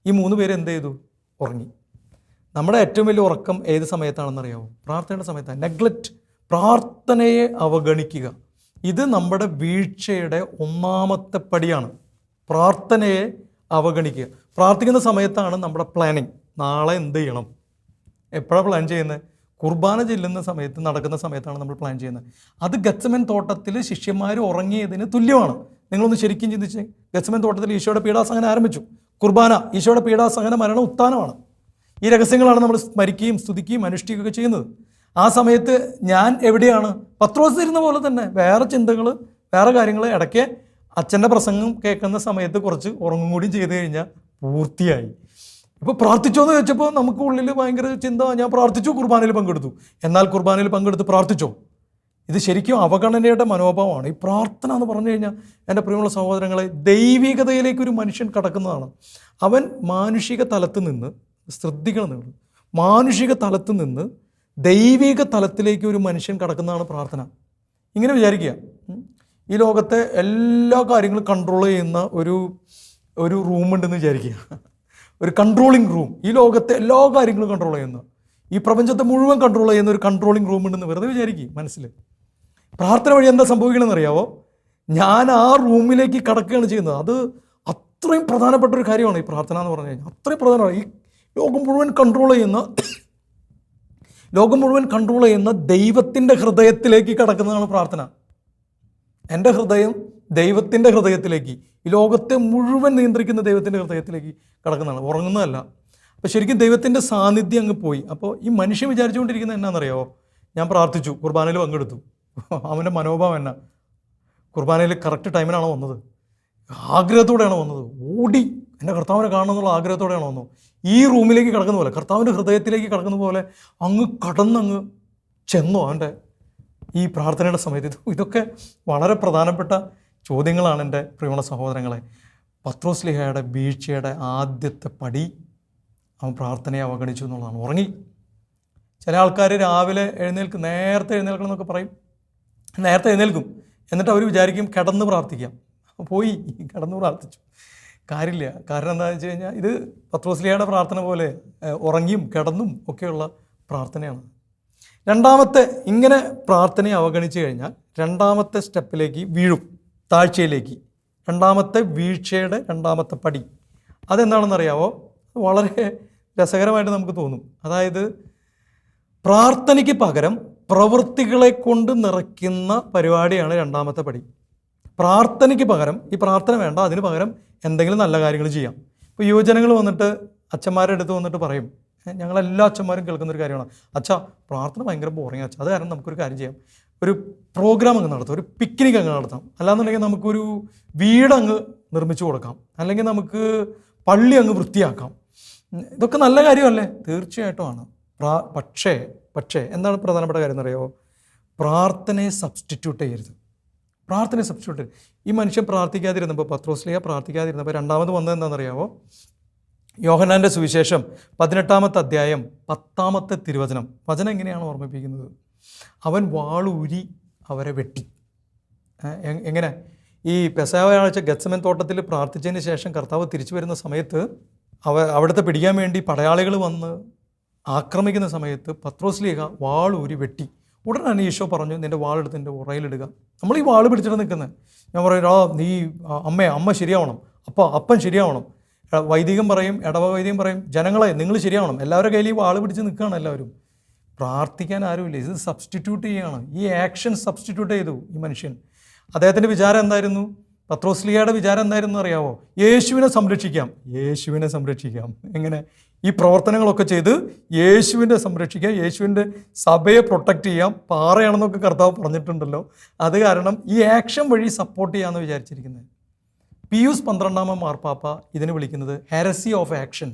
ഈ 3 പേര് എന്ത് ചെയ്തു? ഉറങ്ങി. നമ്മുടെ ഏറ്റവും വലിയ ഉറക്കം ഏത് സമയത്താണെന്നറിയാമോ? പ്രാർത്ഥനയുടെ സമയത്താണ്. നെഗ്ലക്റ്റ്, പ്രാർത്ഥനയെ അവഗണിക്കുക. ഇത് നമ്മുടെ വീഴ്ചയുടെ 1-ാമത്തെ പടിയാണ്. പ്രാർത്ഥനയെ അവഗണിക്കുക. പ്രാർത്ഥിക്കുന്ന സമയത്താണ് നമ്മുടെ പ്ലാനിങ്. നാളെ എന്ത് ചെയ്യണം? എപ്പോഴാണ് പ്ലാൻ ചെയ്യുന്നത്? കുർബാന ചെല്ലുന്ന സമയത്ത്, നടക്കുന്ന സമയത്താണ് നമ്മൾ പ്ലാൻ ചെയ്യുന്നത്. അത് ഗെത്സമൻ തോട്ടത്തിൽ ശിഷ്യന്മാർ ഉറങ്ങിയതിന് തുല്യമാണ്. നിങ്ങളൊന്ന് ശരിക്കും ചിന്തിച്ച്, ഗെത്സമൻ തോട്ടത്തിൽ ഈശോയുടെ പീഡാസഹനം ആരംഭിച്ചു. കുർബാന ഈശോയുടെ പീഡാസഹന മരണ ഉത്ഥാനമാണ്. ഈ രഹസ്യങ്ങളാണ് നമ്മൾ സ്മരിക്കുകയും സ്തുതിക്കുകയും അനുഷ്ഠിക്കുകയൊക്കെ ചെയ്യുന്നത്. ആ സമയത്ത് ഞാൻ എവിടെയാണ്? പത്രോസ് ഇരുന്ന പോലെ തന്നെ വേറെ ചിന്തകൾ, വേറെ കാര്യങ്ങൾ. ഇടയ്ക്ക് അച്ഛൻ്റെ പ്രസംഗം കേൾക്കുന്ന സമയത്ത് കുറച്ച് ഉറങ്ങും കൂടി ചെയ്ത് കഴിഞ്ഞാൽ പൂർത്തിയായി. ഇപ്പോൾ പ്രാർത്ഥിച്ചോ എന്ന് ചോദിച്ചപ്പോൾ നമുക്ക് ഉള്ളിൽ ഭയങ്കര ചിന്ത, ഞാൻ പ്രാർത്ഥിച്ചു, കുർബാനയിൽ പങ്കെടുത്തു. എന്നാൽ കുർബാനയിൽ പങ്കെടുത്ത് പ്രാർത്ഥിച്ചോ? ഇത് ശരിക്കും അവഗണനയുടെ മനോഭാവമാണ്. ഈ പ്രാർത്ഥന എന്ന് പറഞ്ഞു കഴിഞ്ഞാൽ എൻ്റെ പ്രിയമുള്ള സഹോദരങ്ങളെ, ദൈവികതയിലേക്ക് ഒരു മനുഷ്യൻ കടക്കുന്നതാണ്. അവൻ മാനുഷിക തലത്തിൽ നിന്ന്, ശ്രദ്ധിക്കണം നിങ്ങൾ, മാനുഷിക തലത്തിൽ നിന്ന് ദൈവിക തലത്തിലേക്ക് ഒരു മനുഷ്യൻ കടക്കുന്നതാണ് പ്രാർത്ഥന. ഇങ്ങനെ വിചാരിക്കുക, ഈ ലോകത്തെ എല്ലാ കാര്യങ്ങളും കൺട്രോൾ ചെയ്യുന്ന ഒരു റൂമുണ്ടെന്ന് വിചാരിക്കുക. ഒരു കൺട്രോളിങ് റൂം, ഈ ലോകത്തെ എല്ലാ കാര്യങ്ങളും കൺട്രോൾ ചെയ്യുന്ന, ഈ പ്രപഞ്ചത്തെ മുഴുവൻ കൺട്രോൾ ചെയ്യുന്ന ഒരു കൺട്രോളിങ് റൂം ഉണ്ടെന്ന് വെറുതെ വിചാരിക്കും മനസ്സിൽ. പ്രാർത്ഥന വഴി എന്താ സംഭവിക്കണമെന്ന് അറിയാവോ? ഞാൻ ആ റൂമിലേക്ക് കടക്കുകയാണ് ചെയ്യുന്നത്. അത് അത്രയും പ്രധാനപ്പെട്ട ഒരു കാര്യമാണ് ഈ പ്രാർത്ഥന എന്ന് പറഞ്ഞു കഴിഞ്ഞാൽ. അത്രയും പ്രധാനമാണ്. ഈ ലോകം മുഴുവൻ കൺട്രോൾ ചെയ്യുന്ന ദൈവത്തിൻ്റെ ഹൃദയത്തിലേക്ക് കടക്കുന്നതാണ് പ്രാർത്ഥന. എൻ്റെ ഹൃദയം ദൈവത്തിൻ്റെ ഹൃദയത്തിലേക്ക്, ഈ ലോകത്തെ മുഴുവൻ നിയന്ത്രിക്കുന്ന ദൈവത്തിൻ്റെ ഹൃദയത്തിലേക്ക് കടക്കുന്നതാണ്, ഉറങ്ങുന്നതല്ല. അപ്പോൾ ശരിക്കും ദൈവത്തിൻ്റെ സാന്നിധ്യം അങ്ങ് പോയി. അപ്പോൾ ഈ മനുഷ്യൻ വിചാരിച്ചുകൊണ്ടിരിക്കുന്നത് എന്നാണെന്നറിയാമോ? ഞാൻ പ്രാർത്ഥിച്ചു, കുർബാനയിൽ പങ്കെടുത്തു. അവൻ്റെ മനോഭാവം എന്നാ? കുർബാനയിൽ കറക്റ്റ് ടൈമിനാണോ വന്നത്? ആഗ്രഹത്തോടെയാണോ വന്നത്? ഓടി എൻ്റെ കർത്താവിനെ കാണണമെന്നുള്ള ആഗ്രഹത്തോടെയാണോ വന്നത്? ഈ റൂമിലേക്ക് കടക്കുന്ന പോലെ, കർത്താവിൻ്റെ ഹൃദയത്തിലേക്ക് കടക്കുന്ന പോലെ അങ്ങ് കടന്നങ്ങ് ചെന്നോ അവൻ്റെ ഈ പ്രാർത്ഥനയുടെ സമയത്ത്? ഇതൊക്കെ വളരെ പ്രധാനപ്പെട്ട ചോദ്യങ്ങളാണ് എൻ്റെ പ്രിയമുള്ള സഹോദരങ്ങളെ. പത്രോസ്ലീഹയുടെ വീഴ്ചയുടെ ആദ്യത്തെ പടി അവൻ പ്രാർത്ഥനയെ അവഗണിച്ചു എന്നുള്ളതാണ്. ഉറങ്ങി. ചില ആൾക്കാർ രാവിലെ നേരത്തെ എഴുന്നേൽക്കണം എന്നൊക്കെ പറയും. നേരത്തെ എഴുന്നേൽക്കും, എന്നിട്ട് അവർ വിചാരിക്കും കിടന്ന് പ്രാർത്ഥിക്കാം. പോയി കിടന്ന് പ്രാർത്ഥിച്ചു, കാര്യമില്ല. കാരണം എന്താണെന്ന് വെച്ച് കഴിഞ്ഞാൽ ഇത് പത്രോസ്ലീഹയുടെ പ്രാർത്ഥന പോലെ ഉറങ്ങിയും കിടന്നും ഒക്കെയുള്ള പ്രാർത്ഥനയാണ്. രണ്ടാമത്തെ, ഇങ്ങനെ പ്രാർത്ഥനയെ അവഗണിച്ചു കഴിഞ്ഞാൽ രണ്ടാമത്തെ സ്റ്റെപ്പിലേക്ക് വീഴും, താഴ്ചയിലേക്ക്. രണ്ടാമത്തെ വീഴ്ചയുടെ രണ്ടാമത്തെ പടി അതെന്താണെന്നറിയാവോ? വളരെ രസകരമായിട്ട് നമുക്ക് തോന്നും. അതായത് പ്രാർത്ഥനയ്ക്ക് പകരം പ്രവൃത്തികളെ കൊണ്ട് നിറയ്ക്കുന്ന പരിപാടിയാണ് രണ്ടാമത്തെ പടി. പ്രാർത്ഥനയ്ക്ക് പകരം, ഈ പ്രാർത്ഥന വേണ്ട, അതിന് പകരം എന്തെങ്കിലും നല്ല കാര്യങ്ങൾ ചെയ്യാം. ഇപ്പോൾ യുവജനങ്ങൾ വന്നിട്ട് അച്ഛന്മാരുടെ അടുത്ത് വന്നിട്ട് പറയും, ഞങ്ങളെല്ലാ അച്ഛന്മാരും കേൾക്കുന്നൊരു കാര്യമാണ്, അച്ഛാ പ്രാർത്ഥന ഭയങ്കര ബോറിങ് അച്ഛാ, അത് കാരണം നമുക്കൊരു കാര്യം ചെയ്യാം, ഒരു പ്രോഗ്രാം അങ്ങ് നടത്താം, ഒരു പിക്നിക് അങ്ങ് നടത്താം, അല്ലാന്നുണ്ടെങ്കിൽ നമുക്കൊരു വീടങ്ങ് നിർമ്മിച്ചു കൊടുക്കാം, അല്ലെങ്കിൽ നമുക്ക് പള്ളി അങ്ങ് വൃത്തിയാക്കാം. ഇതൊക്കെ നല്ല കാര്യമല്ലേ? തീർച്ചയായിട്ടുമാണ്. പക്ഷേ എന്താണ് പ്രധാനപ്പെട്ട കാര്യം എന്നറിയോ? പ്രാർത്ഥനയെ സബ്സ്റ്റിറ്റ്യൂട്ട് ചെയ്യരുത്. പ്രാർത്ഥനയെ സബ്സ്റ്റിറ്റ്യൂട്ട് ചെയ്യരുത്. ഈ മനുഷ്യൻ പ്രാർത്ഥിക്കാതിരുന്നപ്പോൾ, പത്രോസ്ലീഹ പ്രാർത്ഥിക്കാതിരുന്നപ്പോൾ രണ്ടാമത് വന്നത് എന്താണെന്നറിയാമോ? യോഹന്നാൻ്റെ സുവിശേഷം 18-ാമത്തെ അധ്യായം 10-ാമത്തെ തിരുവചനം. വചനം എങ്ങനെയാണ് ഓർമ്മിപ്പിക്കുന്നത്? അവൻ വാളൂരി അവരെ വെട്ടി. എങ്ങനെ? ഈ പെസഹ ഗത്സമൻ തോട്ടത്തിൽ പ്രാർത്ഥിച്ചതിന് ശേഷം കർത്താവ് തിരിച്ചു വരുന്ന സമയത്ത് അവിടുത്തെ പിടിക്കാൻ വേണ്ടി പടയാളികൾ വന്ന് ആക്രമിക്കുന്ന സമയത്ത് പത്രോസ്ലീഹ വാളൂരി വെട്ടി. ഉടനെ ഈശോ പറഞ്ഞു, നിൻ്റെ വാളെടുത്ത് എൻ്റെ ഉറയിലിടുക. നമ്മൾ ഈ വാള് പിടിച്ചിട്ട് നിൽക്കുന്നത്. ഞാൻ പറയും, നീ അമ്മ ശരിയാവണം, അപ്പൻ ശരിയാവണം. വൈദികം പറയും, വൈദികം പറയും, ജനങ്ങളെ നിങ്ങൾ ശരിയാവണം. എല്ലാവരുടെ കയ്യിൽ ഈ വാള് പിടിച്ച് നിൽക്കുകയാണ് എല്ലാവരും. പ്രാർത്ഥിക്കാൻ ആരുമില്ല. ഇത് സബ്സ്റ്റിറ്റ്യൂട്ട് ചെയ്യുകയാണ്. ഈ ആക്ഷൻ സബ്സ്റ്റിറ്റ്യൂട്ട് ചെയ്തു ഈ മനുഷ്യൻ. അദ്ദേഹത്തിൻ്റെ വിചാരം എന്തായിരുന്നു? പത്രോസ്ലീഹയുടെ വിചാരം എന്തായിരുന്നു അറിയാവോ? യേശുവിനെ സംരക്ഷിക്കാം. എങ്ങനെ? ഈ പ്രവർത്തനങ്ങളൊക്കെ ചെയ്ത് യേശുവിനെ സംരക്ഷിക്കാം, യേശുവിൻ്റെ സഭയെ പ്രൊട്ടക്റ്റ് ചെയ്യാം. പാറയാണെന്നൊക്കെ കർത്താവ് പറഞ്ഞിട്ടുണ്ടല്ലോ. അത് കാരണം ഈ ആക്ഷൻ വഴി സപ്പോർട്ട് ചെയ്യാമെന്ന് വിചാരിച്ചിരിക്കുന്നത്. പിയൂസ് 12-ാമൻ മാർപ്പാപ്പ ഇതിന് വിളിക്കുന്നത് ഹെരസി ഓഫ് ആക്ഷൻ.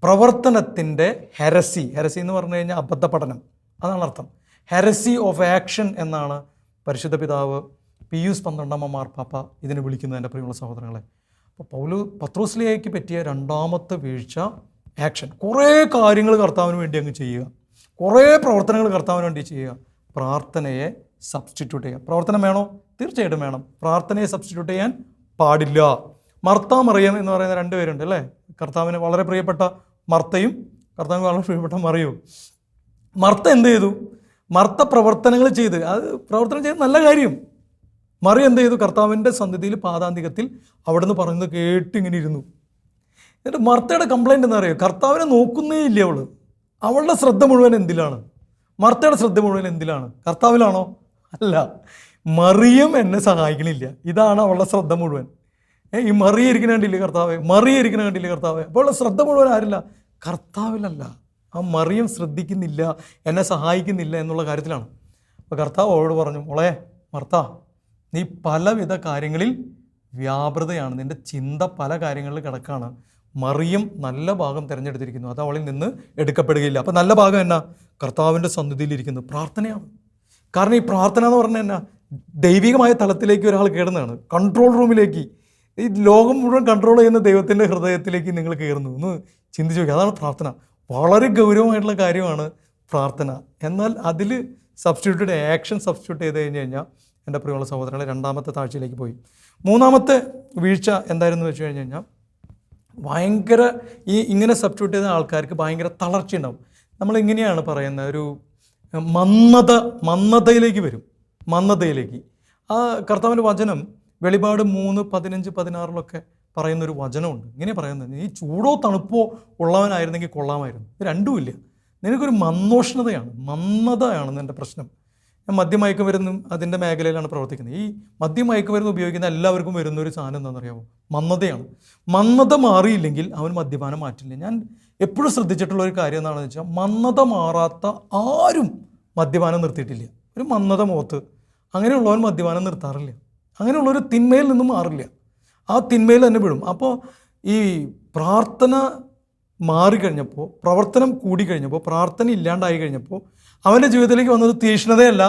പ്രവർത്തനത്തിൻ്റെ ഹെരസി എന്ന് പറഞ്ഞു കഴിഞ്ഞാൽ അബദ്ധ പഠനം, അതാണ് അർത്ഥം. ഹെരസി ഓഫ് ആക്ഷൻ എന്നാണ് പരിശുദ്ധ പിതാവ് പിയൂസ് 12-ാമൻ മാർപ്പാപ്പ ഇതിന് വിളിക്കുന്നത്. എൻ്റെ പ്രിയമുള്ള സഹോദരങ്ങളെ, അപ്പോൾ പത്രോസ്ലീഹയ്ക്ക് പറ്റിയ രണ്ടാമത്തെ വീഴ്ച ആക്ഷൻ. കുറേ കാര്യങ്ങൾ കർത്താവിന് വേണ്ടി അങ്ങ് ചെയ്യുക, കുറേ പ്രവർത്തനങ്ങൾ കർത്താവിന് വേണ്ടി ചെയ്യുക. പ്രാർത്ഥനയെ സബ്സ്റ്റിറ്റ്യൂട്ട് ചെയ്യുക. പ്രവർത്തനം വേണോ? തീർച്ചയായിട്ടും വേണം. പ്രാർത്ഥനയെ സബ്സ്റ്റിറ്റ്യൂട്ട് ചെയ്യാൻ പാടില്ല. മർത്ത മറിയം എന്ന് പറയുന്ന 2 പേരുണ്ട് അല്ലേ? കർത്താവിന് വളരെ പ്രിയപ്പെട്ട മർത്തയും കർത്താവിന് വളരെ പ്രിയപ്പെട്ട മറിയവും. മർത്ത എന്ത് ചെയ്തു? മർത്ത പ്രവർത്തനങ്ങൾ ചെയ്ത്, അത് പ്രവർത്തനം ചെയ്ത് നല്ല കാര്യം. മറിയം എന്ത് ചെയ്തു? കർത്താവിൻ്റെ സന്നിധിയിൽ പാദാന്തികത്തിൽ അവിടെ നിന്ന് പറയുന്നത് കേട്ടിങ്ങനെ ഇരുന്നു. എന്നിട്ട് മർത്തയുടെ കംപ്ലൈൻറ്റ് എന്താ പറയുക? കർത്താവിനെ നോക്കുന്നേ ഇല്ല അവളുടെ ശ്രദ്ധ മുഴുവൻ എന്തിലാണ്? മർത്തയുടെ ശ്രദ്ധ മുഴുവൻ എന്തിലാണ്? കർത്താവിലാണോ? അല്ല. മറിയം എന്നെ സഹായിക്കണില്ല, ഇതാണ് അവളുടെ ശ്രദ്ധ മുഴുവൻ. ഈ മറിയ ഇരിക്കണ കണ്ടില്ലേ കർത്താവേ? അപ്പോൾ ഉള്ള ശ്രദ്ധ മുഴുവൻ ആരില്ല? കർത്താവിലല്ല. ആ മറിയം ശ്രദ്ധിക്കുന്നില്ല, എന്നെ സഹായിക്കുന്നില്ല എന്നുള്ള കാര്യത്തിലാണ്. അപ്പോൾ കർത്താവ് അവളോട് പറഞ്ഞു, മോളെ മർത്ത, നീ പലവിധ കാര്യങ്ങളിൽ വ്യാപൃതയാണ്, നിൻ്റെ ചിന്ത പല കാര്യങ്ങളിൽ കിടക്കാണ്. മറിയം നല്ല ഭാഗം തിരഞ്ഞെടുത്തിരിക്കുന്നു, അത് അവളിൽ നിന്ന് എടുക്കപ്പെടുകയില്ല. അപ്പം നല്ല ഭാഗം എന്നാ? കർത്താവിൻ്റെ സന്നിധിയിലിരിക്കുന്നു, പ്രാർത്ഥനയാണ്. കാരണം ഈ പ്രാർത്ഥന എന്ന് പറഞ്ഞാൽ എന്നാ? ദൈവികമായ തലത്തിലേക്ക് ഒരാൾ കയറുന്നതാണ്, കൺട്രോൾ റൂമിലേക്ക്. ഈ ലോകം മുഴുവൻ കൺട്രോൾ ചെയ്യുന്ന ദൈവത്തിൻ്റെ ഹൃദയത്തിലേക്ക് നിങ്ങൾ കയറുന്നു എന്ന് ചിന്തിച്ച് നോക്കുക. അതാണ് പ്രാർത്ഥന. വളരെ ഗൗരവമായിട്ടുള്ള കാര്യമാണ് പ്രാർത്ഥന. എന്നാൽ അതിൽ ആക്ഷൻ സബ്സ്റ്റിറ്റ്യൂട്ട് ചെയ്ത് കഴിഞ്ഞാൽ എൻ്റെ പ്രിയമുള്ള സഹോദരങ്ങളെ, രണ്ടാമത്തെ താഴ്ചയിലേക്ക് പോയി. മൂന്നാമത്തെ വീഴ്ച എന്തായിരുന്നു വെച്ച് കഴിഞ്ഞാൽ, ഭയങ്കര ഇങ്ങനെ സബ്സ്റ്റിറ്റ്യൂട്ട് ചെയ്ത ആൾക്കാർക്ക് ഭയങ്കര തളർച്ചയുണ്ടാവും. നമ്മളിങ്ങനെയാണ് പറയുന്നത്, ഒരു മന്ദതയിലേക്ക് വരും. മന്ദതയിലേക്ക് ആ കർത്താവിൻ്റെ വചനം വെളിപാട് 3:15-16 പറയുന്നൊരു വചനമുണ്ട്. ഇങ്ങനെ പറയുന്നത്, ഈ ചൂടോ തണുപ്പോ ഉള്ളവനായിരുന്നെങ്കിൽ കൊള്ളാമായിരുന്നു. ഇത് രണ്ടുമില്ല. നിനക്കൊരു മന്ദതയാണ് നിൻ്റെ പ്രശ്നം. ഞാൻ മദ്യമയക്കുമരുന്നും അതിൻ്റെ മേഖലയിലാണ് പ്രവർത്തിക്കുന്നത്. ഈ മദ്യമയക്കുമരുന്ന് ഉപയോഗിക്കുന്ന എല്ലാവർക്കും വരുന്നൊരു സാധനം എന്താണെന്നറിയാമോ? മന്ദതയാണ്. മന്ദത മാറിയില്ലെങ്കിൽ അവൻ മദ്യപാനം മാറ്റില്ല. ഞാൻ എപ്പോഴും ശ്രദ്ധിച്ചിട്ടുള്ള ഒരു കാര്യം എന്താണെന്ന് വെച്ചാൽ, മന്ദത മാറാത്ത ആരും മദ്യപാനം നിർത്തിയിട്ടില്ല. ഒരു മന്ദത മുഖത്ത് അങ്ങനെയുള്ളവൻ മദ്യപാനം നിർത്താറില്ല. അങ്ങനെയുള്ളൊരു തിന്മയിൽ നിന്നും മാറില്ല, ആ തിന്മയിൽ തന്നെ വിടും. അപ്പോൾ ഈ പ്രാർത്ഥന മാറിക്കഴിഞ്ഞപ്പോൾ, പ്രവർത്തനം കൂടിക്കഴിഞ്ഞപ്പോൾ, പ്രാർത്ഥന ഇല്ലാണ്ടായി കഴിഞ്ഞപ്പോൾ അവൻ്റെ ജീവിതത്തിലേക്ക് വന്നത് തീക്ഷ്ണതയല്ല,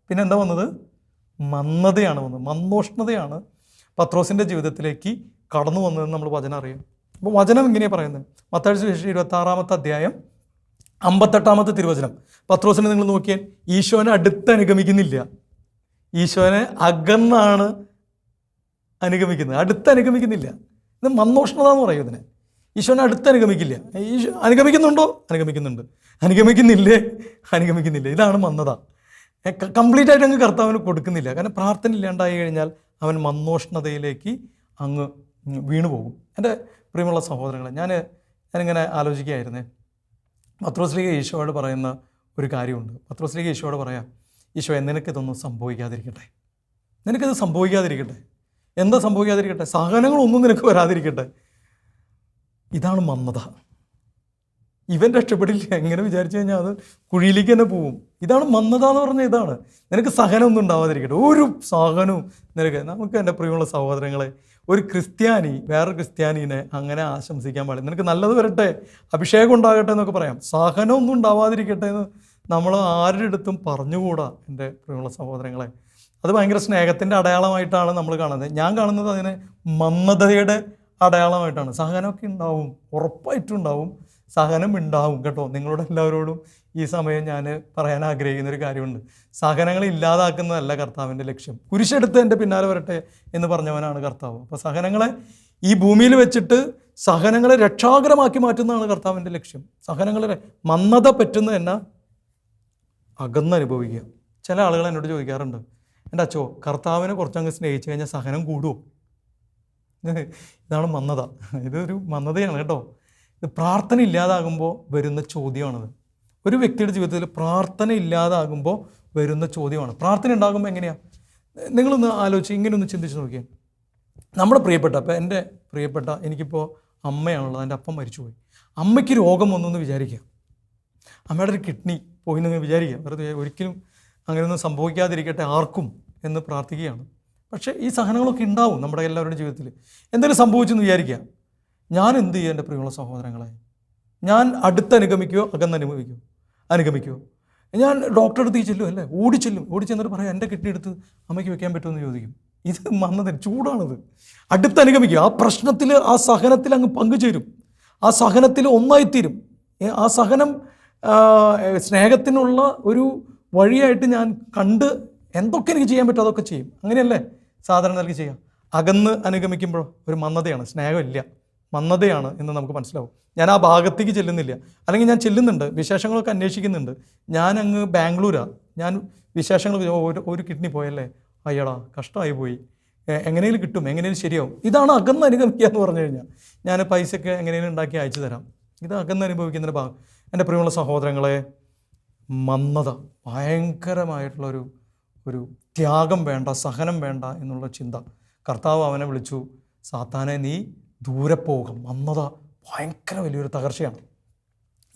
പിന്നെ എന്താ വന്നത്? മന്ദതയാണ് വന്നത്. മന്ദോഷ്ണതയാണ് പത്രോസിൻ്റെ ജീവിതത്തിലേക്ക് കടന്നു വന്നതെന്ന് നമ്മൾ വചനം അറിയാം. അപ്പോൾ വചനം ഇങ്ങനെയാണ് പറയുന്നത്. മത്തായി സുവിശേഷം 26-ാം 58-ാമത്തെ തിരുവചനം. പത്രോസിനെ നിങ്ങൾ നോക്കിയാൽ, ഈശോനെ അടുത്ത് അനുഗമിക്കുന്നില്ല, ഈശോനെ അകന്നാണ് അനുഗമിക്കുന്നത്, അടുത്ത് അനുഗമിക്കുന്നില്ല. ഇത് മന്ദോഷ്ണത എന്ന് പറയും ഇതിനെ. ഈശോനെ അടുത്ത് അനുഗമിക്കില്ല. ഈശോ അനുഗമിക്കുന്നുണ്ടോ? അനുഗമിക്കുന്നുണ്ട്. അനുഗമിക്കുന്നില്ല. ഇതാണ് മന്ദത. കംപ്ലീറ്റ് ആയിട്ട് അങ്ങ് കർത്താവിന് കൊടുക്കുന്നില്ല. കാരണം പ്രാർത്ഥന ഇല്ലാണ്ടായി കഴിഞ്ഞാൽ അവൻ മന്ദോഷ്ണതയിലേക്ക് അങ്ങ് വീണു പോകും. എൻ്റെ പ്രിയമുള്ള സഹോദരങ്ങളെ, ഞാനിങ്ങനെ ആലോചിക്കുകയായിരുന്നേ. പത്രോസ്ലീഹ ഈശോയോട് പറയുന്ന ഒരു കാര്യമുണ്ട്. പത്രോസ്ലീഹ ഈശോയോട് പറയാം, ഈശോയെ നിനക്കിതൊന്നും സംഭവിക്കാതിരിക്കട്ടെ, നിനക്കിത് സംഭവിക്കാതിരിക്കട്ടെ. എന്താ സംഭവിക്കാതിരിക്കട്ടെ? സഹനങ്ങളൊന്നും നിനക്ക് വരാതിരിക്കട്ടെ. ഇതാണ് മന്ദത. ഇവൻ രക്ഷപ്പെടില്ല എങ്ങനെ വിചാരിച്ചു കഴിഞ്ഞാൽ അത് കുഴിയിലേക്ക് തന്നെ പോവും. ഇതാണ് മന്ദത എന്ന് പറഞ്ഞാൽ. ഇതാണ്, നിനക്ക് സഹനമൊന്നും ഉണ്ടാവാതിരിക്കട്ടെ, ഒരു സഹനവും നിനക്ക്. നമുക്ക് എൻ്റെ പ്രിയമുള്ള സഹോദരങ്ങളെ, ഒരു ക്രിസ്ത്യാനി വേറെ ക്രിസ്ത്യാനീനെ അങ്ങനെ ആശംസിക്കാൻ പാടില്ല. നിനക്ക് നല്ലത് വരട്ടെ, അഭിഷേകം ഉണ്ടാകട്ടെ എന്നൊക്കെ പറയാം. സഹനമൊന്നും ഉണ്ടാവാതിരിക്കട്ടെ എന്ന് നമ്മൾ ആരുടെ അടുത്തും പറഞ്ഞുകൂടാ എൻ്റെ പ്രിയമുള്ള സഹോദരങ്ങളെ. അത് ഭയങ്കര സ്നേഹത്തിൻ്റെ അടയാളമായിട്ടാണ് നമ്മൾ കാണുന്നത്. ഞാൻ കാണുന്നത് അതിനെ മന്ദതയുടെ അടയാളമായിട്ടാണ്. സഹനമൊക്കെ ഉണ്ടാവും, ഉറപ്പായിട്ടും ഉണ്ടാവും, സഹനം ഉണ്ടാവും കേട്ടോ. നിങ്ങളോട് എല്ലാവരോടും ഈ സമയം ഞാൻ പറയാൻ ആഗ്രഹിക്കുന്നൊരു കാര്യമുണ്ട്. സഹനങ്ങൾ ഇല്ലാതാക്കുന്നതല്ല കർത്താവിൻ്റെ ലക്ഷ്യം. കുരിശെടുത്ത് എൻ്റെ പിന്നാലെ വരട്ടെ എന്ന് പറഞ്ഞവനാണ് കർത്താവ്. അപ്പോൾ സഹനങ്ങളെ ഈ ഭൂമിയിൽ വെച്ചിട്ട് സഹനങ്ങളെ രക്ഷാകരമാക്കി മാറ്റുന്നതാണ് കർത്താവിൻ്റെ ലക്ഷ്യം. സഹനങ്ങളെ മന്ദത പറ്റുന്നത് എന്നാ? അകന്നനുഭവിക്കുക. ചില ആളുകൾ എന്നോട് ചോദിക്കാറുണ്ട്, എൻ്റെ അച്ചോ, കർത്താവിനെ കുറച്ചങ്ങ് സ്നേഹിച്ചു കഴിഞ്ഞാൽ സഹനം കൂടുമോ? ഇതാണ് മന്ദത. ഇതൊരു മന്ദതയാണ് കേട്ടോ. ഇത് പ്രാർത്ഥന ഇല്ലാതാകുമ്പോൾ വരുന്ന ചോദ്യമാണിത്. ഒരു വ്യക്തിയുടെ ജീവിതത്തിൽ പ്രാർത്ഥന ഇല്ലാതാകുമ്പോൾ വരുന്ന ചോദ്യമാണ്. പ്രാർത്ഥന ഉണ്ടാകുമ്പോൾ എങ്ങനെയാണ്? നിങ്ങളൊന്ന് ആലോചിച്ച് ഇങ്ങനെയൊന്ന് ചിന്തിച്ച് നോക്കിയാൽ, നമ്മുടെ അപ്പോൾ എൻ്റെ പ്രിയപ്പെട്ട, എനിക്കിപ്പോൾ അമ്മയാണുള്ളത്, എൻ്റെ അപ്പം മരിച്ചുപോയി. അമ്മയ്ക്ക് രോഗം വന്നു എന്ന് വിചാരിക്കുക, അമ്മയുടെ ഒരു കിഡ്നി പോയി എന്ന് വിചാരിക്കുക. വെറുതെ ഒരിക്കലും അങ്ങനെയൊന്നും സംഭവിക്കാതിരിക്കട്ടെ ആർക്കും എന്ന് പ്രാർത്ഥിക്കുകയാണ്. പക്ഷേ ഈ സഹനങ്ങളൊക്കെ ഉണ്ടാവും നമ്മുടെ എല്ലാവരുടെ ജീവിതത്തിൽ. എന്തെങ്കിലും സംഭവിച്ചെന്ന് വിചാരിക്കുക, ഞാൻ എന്ത് ചെയ്യുക എൻ്റെ പ്രിയമുള്ള സഹോദരങ്ങളെ? ഞാൻ അടുത്ത് അനുഗമിക്കുകയോ അനുഗമിക്കുമോ? ഞാൻ ഡോക്ടറെ അടുത്ത് ചെല്ലും, അല്ലേ? ഓടിച്ചെന്നിട്ട് പറയാം, എൻ്റെ കിഡ്നി എടുത്ത് അമ്മയ്ക്ക് വെക്കാൻ പറ്റുമെന്ന് ചോദിക്കും. ഇത് മന്ദത, ചൂടാണിത്. അടുത്ത് അനുഗമിക്കുക. ആ പ്രശ്നത്തിൽ, ആ സഹനത്തിൽ അങ്ങ് പങ്കുചേരും, ആ സഹനത്തിൽ ഒന്നായിത്തീരും. ആ സഹനം സ്നേഹത്തിനുള്ള ഒരു വഴിയായിട്ട് ഞാൻ കണ്ട് എന്തൊക്കെ എനിക്ക് ചെയ്യാൻ പറ്റും അതൊക്കെ ചെയ്യും. അങ്ങനെയല്ലേ സാധാരണ നൽകി ചെയ്യാം. അകന്ന് അനുഗമിക്കുമ്പോഴോ ഒരു മന്ദതയാണ്, സ്നേഹമില്ല, മന്ദതയാണ് എന്ന് നമുക്ക് മനസ്സിലാവും. ഞാൻ ആ ഭാഗത്തേക്ക് ചെല്ലുന്നില്ല, അല്ലെങ്കിൽ ഞാൻ ചെല്ലുന്നുണ്ട്, വിശേഷങ്ങളൊക്കെ അന്വേഷിക്കുന്നുണ്ട്. ഞാൻ അങ്ങ് ബാംഗ്ലൂരാണ്, ഞാൻ വിശേഷങ്ങൾ ഒരു കിഡ്നി പോയല്ലേ, അയ്യടാ കഷ്ടമായി പോയി, എങ്ങനെയും കിട്ടും, എങ്ങനെയും ശരിയാവും. ഇതാണ് അകന്ന് അനുഗമിക്കുക എന്ന് പറഞ്ഞു കഴിഞ്ഞാൽ. ഞാൻ പൈസയൊക്കെ എങ്ങനെയും ഉണ്ടാക്കി അയച്ചു തരാം. ഇത് അകന്ന് അനുഭവിക്കുന്നതിൻ്റെ ഭാഗം. എൻ്റെ പ്രിയമുള്ള സഹോദരങ്ങളെ, മന്ദത ഭയങ്കരമായിട്ടുള്ളൊരു ത്യാഗം വേണ്ട, സഹനം വേണ്ട എന്നുള്ള ചിന്ത. കർത്താവ് അവനെ വിളിച്ചു, സാത്താനെ നീ ദൂരെ പോകും. മന്ദത ഭയങ്കര വലിയൊരു തകർച്ചയാണ്.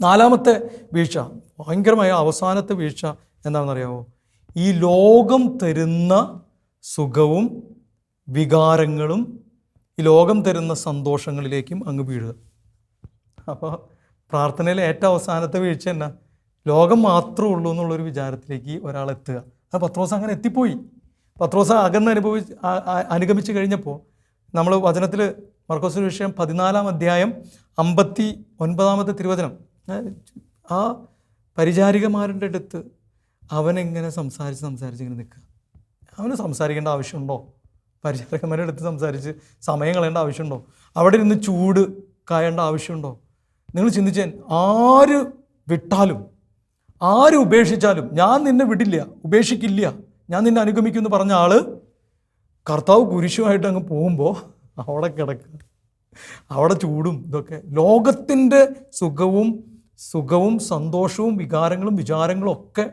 നാലാമത്തെ വീഴ്ച, ഭയങ്കരമായ അവസാനത്തെ വീഴ്ച എന്താണെന്നറിയാമോ? ഈ ലോകം തരുന്ന സുഖവും വികാരങ്ങളും ഈ ലോകം തരുന്ന സന്തോഷങ്ങളിലേക്കും അങ്ങ് വീഴുക. അപ്പോൾ പ്രാർത്ഥനയിലെ ഏറ്റവും അവസാനത്തെ വീഴ്ച എന്നാ? ലോകം മാത്രമേ ഉള്ളൂ എന്നുള്ളൊരു വിചാരത്തിലേക്ക് ഒരാളെത്തുക. അത് പത്രോസ് അങ്ങനെ എത്തിപ്പോയി. പത്രോസ് അനുഗമിച്ച് കഴിഞ്ഞപ്പോൾ നമ്മൾ വചനത്തിൽ മർക്കോസ് സുവിശേഷം 14-ാം അധ്യായം 59-ാമത്തെ തിരുവചനം, ആ പരിചാരികമാരുടെ അടുത്ത് അവനെങ്ങനെ സംസാരിച്ച് ഇങ്ങനെ നിൽക്കുക. അവന് സംസാരിക്കേണ്ട ആവശ്യമുണ്ടോ? പരിചാരകന്മാരുടെ അടുത്ത് സംസാരിച്ച് സമയം കളയേണ്ട ആവശ്യമുണ്ടോ? അവിടെ ഇരുന്ന് ചൂട് കായേണ്ട ആവശ്യമുണ്ടോ? നിങ്ങൾ ചിന്തിച്ചേ, ആര് വിട്ടാലും ആര് ഉപേക്ഷിച്ചാലും ഞാൻ നിന്നെ വിടില്ല, ഉപേക്ഷിക്കില്ല, ഞാൻ നിന്നെ അനുഗമിക്കുമെന്ന് പറഞ്ഞ ആൾ കർത്താവ് കുരിശുമായിട്ട് അങ്ങ് പോകുമ്പോൾ അവിടെ കിടക്കുക, അവിടെ ചൂടും ഇതൊക്കെ. ലോകത്തിൻ്റെ സുഖവും സന്തോഷവും വികാരങ്ങളും വിചാരങ്ങളും ഒക്കെ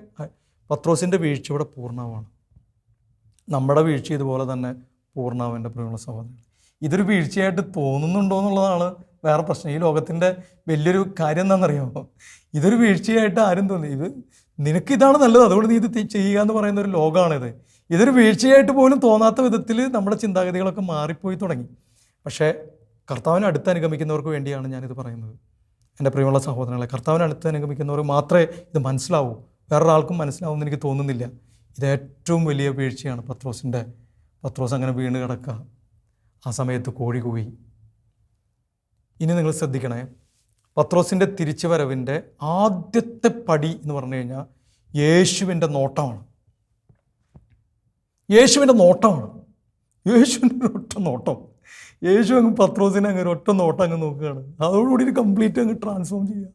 പത്രോസിൻ്റെ വീഴ്ച ഇവിടെ പൂർണ്ണമാണ്. നമ്മുടെ വീഴ്ച ഇതുപോലെ തന്നെ പൂർണ്ണാവൻ്റെ പ്രിയമുള്ള സഹോദരൻ. ഇതൊരു വീഴ്ചയായിട്ട് തോന്നുന്നുണ്ടോ എന്നുള്ളതാണ് വേറെ പ്രശ്നം. ഈ ലോകത്തിൻ്റെ വലിയൊരു കാര്യം എന്താണെന്നറിയാമോ? ഇതൊരു വീഴ്ചയായിട്ട് ആരും തോന്നി, നിനക്കിതാണ് നല്ലത് അതുകൊണ്ട് നീ ഇത് ചെയ്യുക എന്ന് പറയുന്ന ഒരു ലോകമാണിത്. ഇതൊരു വീഴ്ചയായിട്ട് പോലും തോന്നാത്ത വിധത്തിൽ നമ്മുടെ ചിന്താഗതികളൊക്കെ മാറിപ്പോയി തുടങ്ങി. പക്ഷേ കർത്താവിനെ അടുത്ത് അനുഗമിക്കുന്നവർക്ക് വേണ്ടിയാണ് ഞാനിത് പറയുന്നത്. എൻ്റെ പ്രിയമുള്ള സഹോദരങ്ങളെ, കർത്താവിനെ അടുത്ത് അനുഗമിക്കുന്നവർ മാത്രമേ ഇത് മനസ്സിലാവൂ, വേറൊരാൾക്കും മനസ്സിലാവുമെന്ന് എനിക്ക് തോന്നുന്നില്ല. ഇത് ഏറ്റവും വലിയ വീഴ്ചയാണ് പത്രോസ് അങ്ങനെ വീണ് കിടക്കുക. ആ സമയത്ത് കോഴി കൂവി. ഇനി നിങ്ങൾ ശ്രദ്ധിക്കണേ, പത്രോസിൻ്റെ തിരിച്ചുവരവിൻ്റെ ആദ്യത്തെ പടി എന്ന് പറഞ്ഞു കഴിഞ്ഞാൽ യേശുവിൻ്റെ നോട്ടമാണ്. യേശുവിൻ്റെ ഒറ്റ നോട്ടം. യേശു അങ്ങ് പത്രോസിനെ അങ്ങ് ഒറ്റ നോട്ടം അങ്ങ് നോക്കുകയാണ്. അതോടുകൂടി കംപ്ലീറ്റ് അങ്ങ് ട്രാൻസ്ഫോം ചെയ്യുക.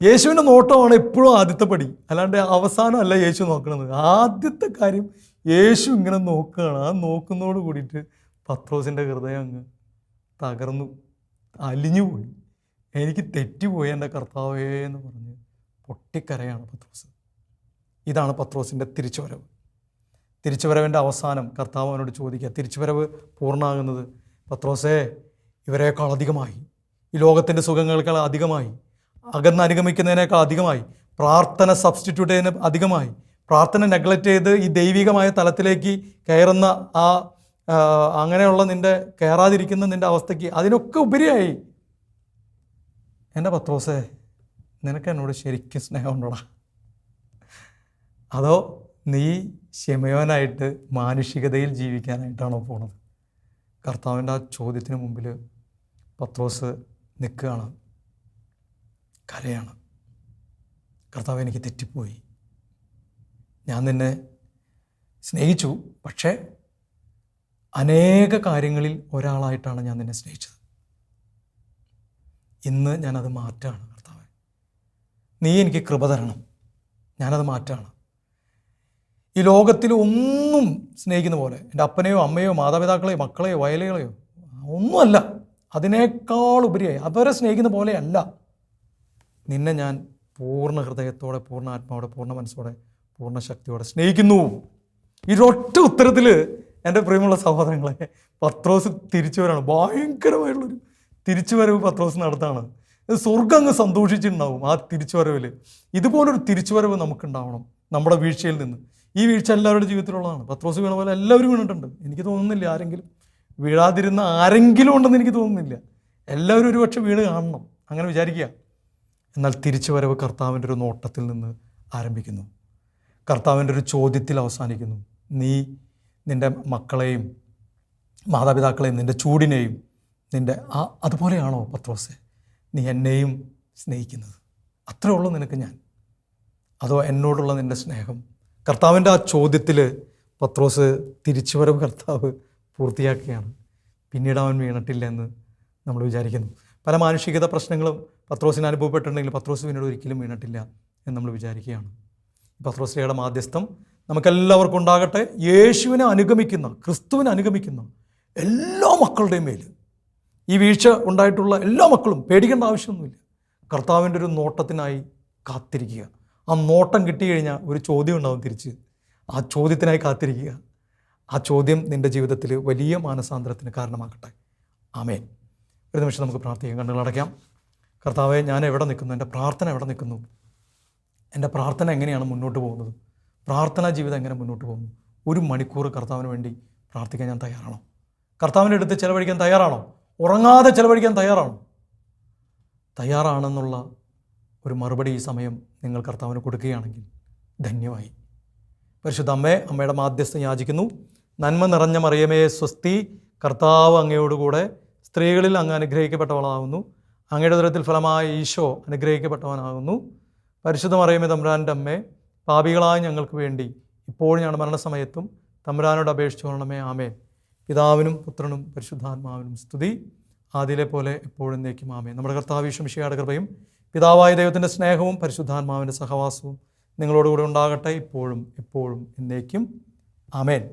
യേശുവിൻ്റെ നോട്ടമാണ് എപ്പോഴും ആദ്യത്തെ പടി, അല്ലാണ്ട് അവസാനമല്ല യേശു നോക്കണത്. ആദ്യത്തെ കാര്യം യേശു ഇങ്ങനെ നോക്കുകയാണ്. ആ നോക്കുന്നതോട് കൂടിയിട്ട് പത്രോസിൻ്റെ ഹൃദയം അങ്ങ് തകർന്നു, അലിഞ്ഞുപോയി. എനിക്ക് തെറ്റിപ്പോയി എൻ്റെ കർത്താവേ എന്ന് പറഞ്ഞ് പൊട്ടിക്കരയാണ് പത്രോസ്. ഇതാണ് പത്രോസിൻ്റെ തിരിച്ചുവരവിൻ്റെ അവസാനം. കർത്താവ് അവനോട് ചോദിക്കുക, തിരിച്ചുവരവ് പൂർണ്ണമാകുന്നത് പത്രോസേ, ഇവരെക്കാൾ അധികമായി, ഈ ലോകത്തിൻ്റെ സുഖങ്ങളേക്കാൾ അധികമായി, അകന്ന് അനുഗമിക്കുന്നതിനേക്കാൾ അധികമായി, പ്രാർത്ഥന സബ്സ്റ്റിറ്റ്യൂട്ട് ചെയ്യുന്ന അധികമായി, പ്രാർത്ഥന നെഗ്ലക്റ്റ് ചെയ്ത് ഈ ദൈവികമായ തലത്തിലേക്ക് കയറുന്ന അങ്ങനെയുള്ള കയറാതിരിക്കുന്ന നിൻ്റെ അവസ്ഥയ്ക്ക് അതിനൊക്കെ ഉപരിയായി എൻ്റെ പത്രോസേ, നിനക്ക് എന്നോട് ശരിക്കും സ്നേഹമുണ്ടോടാ? അതോ നീ ശിമയോനായിട്ട് മാനുഷികതയിൽ ജീവിക്കാനായിട്ടാണോ പോണത്? കർത്താവിൻ്റെ ആ ചോദ്യത്തിന് മുമ്പിൽ പത്രോസ് നിൽക്കുകയാണ്, കരയാണ്. കർത്താവ്, എനിക്ക് തെറ്റിപ്പോയി, ഞാൻ നിന്നെ സ്നേഹിച്ചു, പക്ഷേ അനേക കാര്യങ്ങളിൽ ഒരാളായിട്ടാണ് ഞാൻ നിന്നെ സ്നേഹിച്ചത്. ഇന്ന് ഞാനത് മാറ്റാണ് കർത്താവേ, നീ എനിക്ക് കൃപ തരണം, ഞാനത് മാറ്റാണ്. ഈ ലോകത്തിൽ ഒന്നും സ്നേഹിക്കുന്ന പോലെ എൻ്റെ അപ്പനെയോ അമ്മയോ മാതാപിതാക്കളെയോ മക്കളെയോ വയലുകളെയോ ഒന്നുമല്ല, അതിനേക്കാൾ ഉപരിയായി അവരെ സ്നേഹിക്കുന്ന പോലെയല്ല നിന്നെ ഞാൻ പൂർണ്ണ ഹൃദയത്തോടെ, പൂർണ്ണ ആത്മാവോടെ, പൂർണ്ണ മനസ്സോടെ, പൂർണ്ണ ശക്തിയോടെ സ്നേഹിക്കുന്നു. ഇതൊറ്റ ഉത്തരത്തിൽ എൻ്റെ പ്രിയമുള്ള സഹോദരങ്ങളെ പത്രോസ് തിരിച്ചുവരാണ്. ഭയങ്കരമായിട്ടുള്ളൊരു തിരിച്ചുവരവ് പത്രോസ് നടത്താണ്. സ്വർഗ്ഗം അങ്ങ് സന്തോഷിച്ചിട്ടുണ്ടാവും ആ തിരിച്ചുവരവിൽ. ഇതുപോലൊരു തിരിച്ചുവരവ് നമുക്കുണ്ടാവണം നമ്മുടെ വീഴ്ചയിൽ നിന്ന്. ഈ വീഴ്ച എല്ലാവരുടെ ജീവിതത്തിലുള്ളതാണ്. പത്രോസ് വീണ പോലെ എല്ലാവരും വീണിട്ടുണ്ട്. എനിക്ക് തോന്നുന്നില്ല ആരെങ്കിലും വീഴാതിരുന്ന ആരെങ്കിലും ഉണ്ടെന്ന് എനിക്ക് തോന്നുന്നില്ല. എല്ലാവരും ഒരുപക്ഷെ വീണ് കാണണം, അങ്ങനെ വിചാരിക്കുക. എന്നാൽ തിരിച്ചുവരവ് കർത്താവിൻ്റെ ഒരു നോട്ടത്തിൽ നിന്ന് ആരംഭിക്കുന്നു, കർത്താവിൻ്റെ ഒരു ചോദ്യത്തിൽ അവസാനിക്കുന്നു. നീ നിൻ്റെ മക്കളെയും മാതാപിതാക്കളെയും നിൻ്റെ ചൂടിനെയും അതുപോലെയാണോ പത്രോസെ നീ എന്നെയും സ്നേഹിക്കുന്നത്? അത്രേ ഉള്ളൂ നിനക്ക് ഞാൻ, അതോ എന്നോടുള്ള നിൻ്റെ സ്നേഹം? കർത്താവിൻ്റെ ആ ചോദ്യത്തിൽ പത്രോസ് തിരിച്ചുവരവ് കർത്താവ് പൂർത്തിയാക്കുകയാണ്. പിന്നീട് അവൻ വീണിട്ടില്ല എന്ന് നമ്മൾ വിചാരിക്കുന്നു. പല മാനുഷികത പ്രശ്നങ്ങളും പത്രോസിന് അനുഭവപ്പെട്ടിട്ടുണ്ടെങ്കിൽ പത്രോസ് പിന്നീട് ഒരിക്കലും വീണിട്ടില്ല എന്ന് നമ്മൾ വിചാരിക്കുകയാണ്. പത്രോസ്ലിയുടെ മാധ്യസ്ഥം നമുക്കെല്ലാവർക്കും ഉണ്ടാകട്ടെ. യേശുവിനെ അനുഗമിക്കുന്ന, ക്രിസ്തുവിനെ അനുഗമിക്കുന്ന എല്ലാ മക്കളുടെയും മേൽ ഈ വീഴ്ച ഉണ്ടായിട്ടുള്ള എല്ലാ മക്കളും പേടിക്കേണ്ട ആവശ്യമൊന്നുമില്ല. കർത്താവിൻ്റെ ഒരു നോട്ടത്തിനായി കാത്തിരിക്കുക. ആ നോട്ടം കിട്ടിക്കഴിഞ്ഞാൽ ഒരു ചോദ്യം ഉണ്ടാവും തിരിച്ച്. ആ ചോദ്യത്തിനായി കാത്തിരിക്കുക. ആ ചോദ്യം നിൻ്റെ ജീവിതത്തിൽ വലിയ മാനസാന്തരത്തിന് കാരണമാകട്ടെ. ആമേൻ. ഒരു നിമിഷം നമുക്ക് പ്രാർത്ഥിക്കാം, കണ്ണുകളടയ്ക്കാം. കർത്താവെ, ഞാൻ എവിടെ നിൽക്കുന്നു, എൻ്റെ പ്രാർത്ഥന എവിടെ നിൽക്കുന്നു, എൻ്റെ പ്രാർത്ഥന എങ്ങനെയാണ് മുന്നോട്ട് പോകുന്നത്, പ്രാർത്ഥനാ ജീവിതം എങ്ങനെ മുന്നോട്ട് പോകുന്നു. 1 മണിക്കൂർ കർത്താവിന് വേണ്ടി പ്രാർത്ഥിക്കാൻ ഞാൻ തയ്യാറാണോ? കർത്താവിൻ്റെ അടുത്ത് ചിലവഴിക്കാൻ തയ്യാറാണോ? ഉറങ്ങാതെ ചിലവഴിക്കാൻ തയ്യാറാണോ? തയ്യാറാണെന്നുള്ള ഒരു മറുപടി ഈ സമയം നിങ്ങൾ കർത്താവിന് കൊടുക്കുകയാണെങ്കിൽ ധന്യമായി. പരിശുദ്ധ അമ്മേ, അമ്മയുടെ മാധ്യസ്ഥം യാചിക്കുന്നു. നന്മ നിറഞ്ഞ മറിയമേ സ്വസ്തി, കർത്താവ് അങ്ങയോടുകൂടെ സ്ത്രീകളിൽ അങ്ങ് അനുഗ്രഹിക്കപ്പെട്ടവളാകുന്നു. അങ്ങയുടെ ഉദരത്തിൽ ഫലമായ ഈശോ അനുഗ്രഹിക്കപ്പെട്ടവനാകുന്നു. പരിശുദ്ധ മറിയമേ തമ്പുരാൻ്റെ അമ്മേ, പാപികളായ ഞങ്ങൾക്ക് വേണ്ടി ഇപ്പോഴും ഞങ്ങളുടെ മരണസമയത്തും തമ്പുരാനോട് അപേക്ഷിച്ചു കൊള്ളണമേ. ആമേൻ. പിതാവിനും പുത്രനും പരിശുദ്ധാത്മാവിനും സ്തുതി, ആദിയിലെ പോലെ എപ്പോഴും എന്നേക്കും. ആമേൻ. നമ്മുടെ കർത്താവ് യേശു മിശിഹായുടെ കൃപയും പിതാവായ ദൈവത്തിൻ്റെ സ്നേഹവും പരിശുദ്ധാത്മാവിൻ്റെ സഹവാസവും നിങ്ങളോടുകൂടെ ഉണ്ടാകട്ടെ, ഇപ്പോഴും എപ്പോഴും എന്നേക്കും. ആമേൻ.